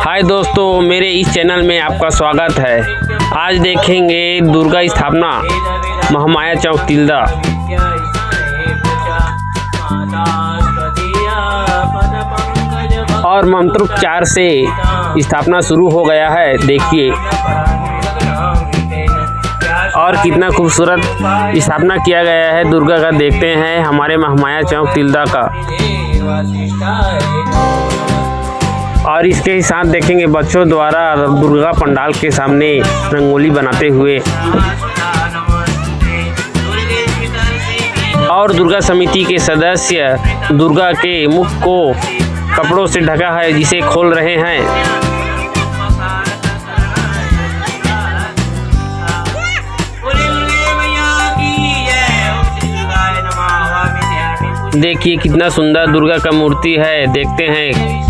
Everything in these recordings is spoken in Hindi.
हाय दोस्तों, मेरे इस चैनल में आपका स्वागत है। आज देखेंगे दुर्गा स्थापना महामाया चौक तिल्दा। और मंत्रोच्चार से स्थापना शुरू हो गया है। देखिए और कितना खूबसूरत स्थापना किया गया है दुर्गा का। देखते हैं हमारे महामाया चौक तिल्दा का। और इसके साथ देखेंगे बच्चों द्वारा दुर्गा पंडाल के सामने रंगोली बनाते हुए। और दुर्गा समिति के सदस्य दुर्गा के मुख को कपड़ों से ढका है, जिसे खोल रहे हैं। देखिए कितना सुंदर दुर्गा का मूर्ति है। देखते हैं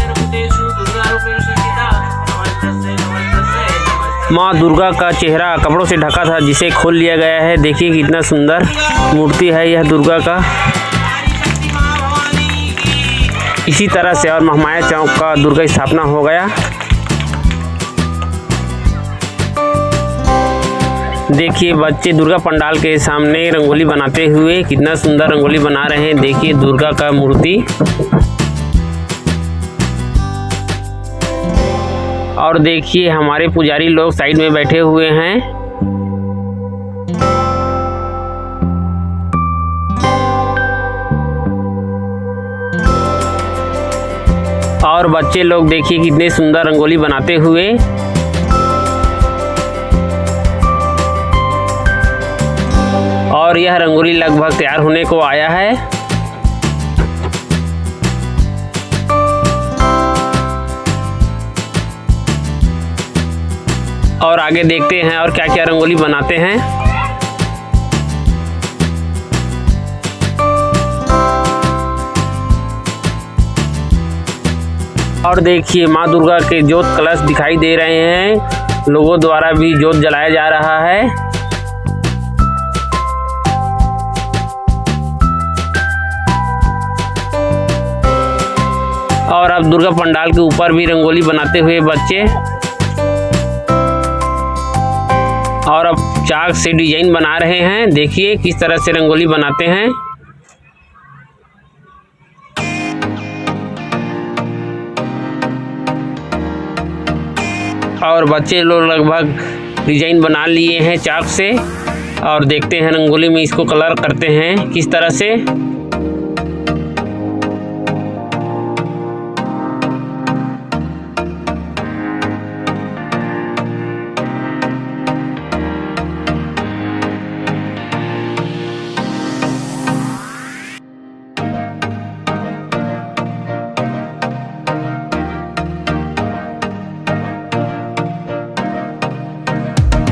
माँ दुर्गा का चेहरा कपड़ों से ढका था, जिसे खोल लिया गया है। देखिए कितना सुंदर मूर्ति है यह दुर्गा का। इसी तरह से और महामाया चौक का दुर्गा स्थापना हो गया। देखिए बच्चे दुर्गा पंडाल के सामने रंगोली बनाते हुए कितना सुंदर रंगोली बना रहे हैं। देखिए दुर्गा का मूर्ति। और देखिए हमारे पुजारी लोग साइड में बैठे हुए हैं। और बच्चे लोग देखिए कितने सुंदर रंगोली बनाते हुए। और यह रंगोली लगभग तैयार होने को आया है। और आगे देखते हैं और क्या क्या रंगोली बनाते हैं। और देखिए माँ दुर्गा के ज्योत कलश दिखाई दे रहे हैं। लोगों द्वारा भी ज्योत जलाया जा रहा है। और अब दुर्गा पंडाल के ऊपर भी रंगोली बनाते हुए बच्चे। और अब चाक से डिजाइन बना रहे हैं। देखिए किस तरह से रंगोली बनाते हैं। और बच्चे लोग लगभग डिजाइन बना लिए हैं चाक से। और देखते हैं रंगोली में इसको कलर करते हैं किस तरह से।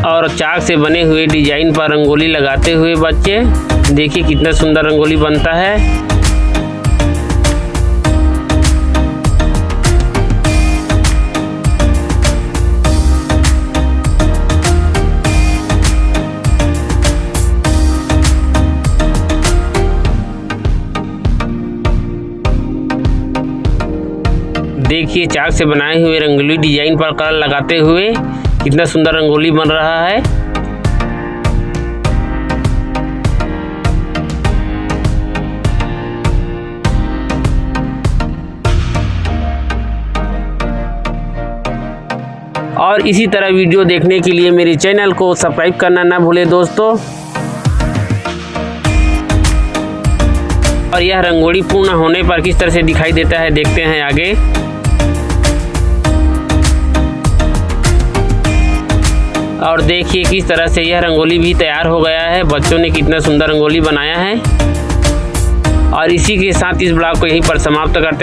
और चाक से बने हुए डिजाइन पर रंगोली लगाते हुए बच्चे। देखिए कितना सुंदर रंगोली बनता है। देखिए चाक से बनाए हुए रंगोली डिजाइन पर कलर लगाते हुए कितना सुंदर रंगोली बन रहा है। और इसी तरह वीडियो देखने के लिए मेरे चैनल को सब्सक्राइब करना ना भूलें दोस्तों। और यह रंगोली पूर्ण होने पर किस तरह से दिखाई देता है देखते हैं आगे। और देखिए किस तरह से यह रंगोली भी तैयार हो गया है। बच्चों ने कितना सुंदर रंगोली बनाया है। और इसी के साथ इस ब्लॉग को यहीं पर समाप्त करते हैं।